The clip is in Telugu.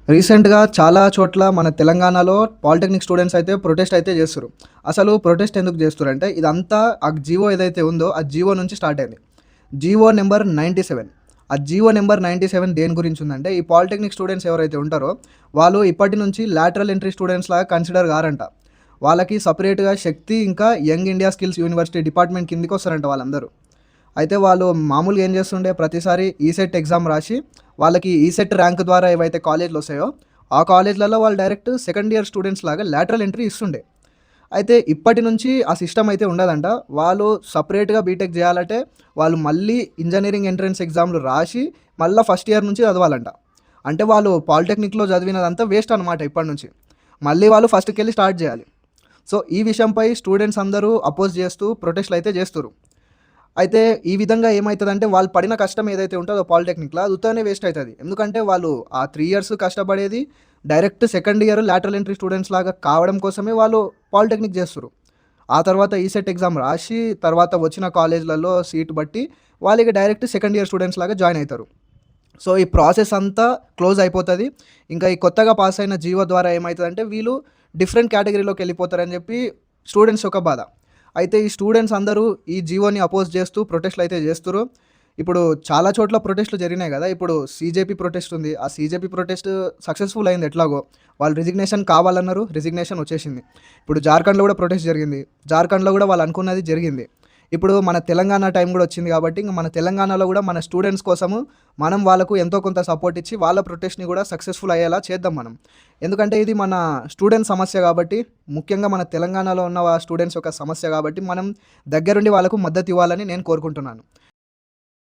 రీసెంట్‌గా చాలా చోట్ల మన తెలంగాణలో పాలిటెక్నిక్ స్టూడెంట్స్ అయితే ప్రొటెస్ట్ అయితే చేస్తుర్రు. అసలు ప్రొటెస్ట్ ఎందుకు చేస్తుర్రంటే ఇదంతా ఆ జీవో ఏదైతే ఉందో ఆ జీవో నుంచి స్టార్ట్ అయింది. GO number 97. ఆ జీవో నంబర్ 97 దేని గురించి ఉందంటే ఈ పాలిటెక్నిక్ స్టూడెంట్స్ ఎవరైతే ఉంటారో వాళ్ళు ఇప్పటి నుంచి లాటరల్ ఎంట్రీ స్టూడెంట్స్ లాగా కన్సిడర్ కారంట. వాళ్ళకి సెపరేట్‌గా శక్తి ఇంకా young India skills university department కిందకి వస్తారంట వాళ్ళందరూ. అయితే వాళ్ళు మామూలుగా ఏం చేస్తుండే ప్రతిసారి ఈసెట్ ఎగ్జామ్ రాసి వాళ్ళకి ఈసెట్ ర్యాంక్ ద్వారా ఏవైతే కాలేజ్‌లు వస్తాయో, ఆ కాలేజ్‌లలో వాళ్ళు డైరెక్ట్ సెకండ్ ఇయర్ స్టూడెంట్స్ లాగా లాటరల్ ఎంట్రీ ఇస్తుండే. అయితే ఇప్పటి నుంచి ఆ సిస్టమ్ అయితే ఉండదంట. వాళ్ళు సెపరేట్‌గా బీటెక్ చేయాలంటే వాళ్ళు మళ్ళీ ఇంజినీరింగ్ ఎంట్రన్స్ ఎగ్జామ్‌లు రాసి మళ్ళా ఫస్ట్ ఇయర్ నుంచి చదవాలంట. అంటే వాళ్ళు పాలిటెక్నిక్‌లో చదివినదంతా వేస్ట్ అనమాట ఇప్పటి నుంచి. మళ్ళీ వాళ్ళు ఫస్ట్‌కెళ్ళి స్టార్ట్ చేయాలి. సో, ఈ విషయంపై స్టూడెంట్స్ అందరూ అపోజ్ చేస్తూ ప్రొటెస్ట్‌లయితే చేస్తుర్రు. అయితే ఈ విధంగా ఏమైతదంటే వాళ్ళు పడిన కష్టం ఏదైతే ఉంటదో పాలిటెక్నిక్‌ల అది ఉత్తగానే వేస్ట్ అయితది. ఎందుకంటే వాళ్ళు ఆ 3 ఇయర్స్ కష్టపడేది direct second year lateral entry students లాగా కావడం కోసమే వాళ్ళు పాలిటెక్నిక్ చేస్తుర్రు. ఆ తర్వాత ఈసెట్ ఎగ్జామ్ రాసి తర్వాత వచ్చిన కాలేజ్‌లలో సీట్ బట్టి వాళ్ళిగ డైరెక్ట్ సెకండ్ ఇయర్ స్టూడెంట్స్ లాగా జాయిన్ అయితారు. సో, ఈ ప్రాసెస్ అంతా క్లోజ్ అయిపోతది. ఇంకా ఈ కొత్తగా పాస్ అయిన జీవో ద్వారా ఏమైతదంటే వీళ్ళు డిఫరెంట్ కేటగరీలోకెళ్ళిపోతారని చెప్పి స్టూడెంట్స్ యొక్క బాధ. అయితే ఈ స్టూడెంట్స్ అందరూ ఈ జీవోని అపోజ్ చేస్తూ ప్రొటెస్ట్‌లయితే చేస్తుర్రు. ఇప్పుడు చాలా చోట్ల ప్రొటెస్ట్‌లు జరిగినాయి గదా! ఇప్పుడు సీజేపీ ప్రొటెస్ట్ ఉంది. ఆ సీజేపీ ప్రొటెస్ట్ సక్సెస్‌ఫుల్ అయింది ఎట్లాగో. వాళ్ళు రిజిగ్నేషన్ కావాలన్నారు. రిజిగ్నేషన్ వచ్చేసింది. ఇప్పుడు జార్ఖండ్‌లో గూడా ప్రొటెస్ట్ జరిగింది. జార్ఖండ్‌లో గూడా వాళ్ళు అనుకున్నది జరిగింది. ఇప్పుడు మన తెలంగాణ టైం గూడా వచ్చింది గాబట్టి, ఇంక మన తెలంగాణలో గూడా మన స్టూడెంట్స్ కోసము మనం వాళ్ళకు ఎంతో కొంత సపోర్ట్ ఇచ్చి వాళ్ళ ప్రొటెస్ట్‌ని గూడా సక్సెస్‌ఫుల్ అయ్యేలా చేద్దాం మనం. ఎందుకంటే ఇది మన స్టూడెంట్ సమస్య గాబట్టి, ముఖ్యంగా మన తెలంగాణలో ఉన్న స్టూడెంట్స్ యొక్క సమస్య గాబట్టి, మనం దగ్గరుండి వాళ్ళకు మద్దతు ఇవ్వాలని నేను కోరుకుంటున్నాను.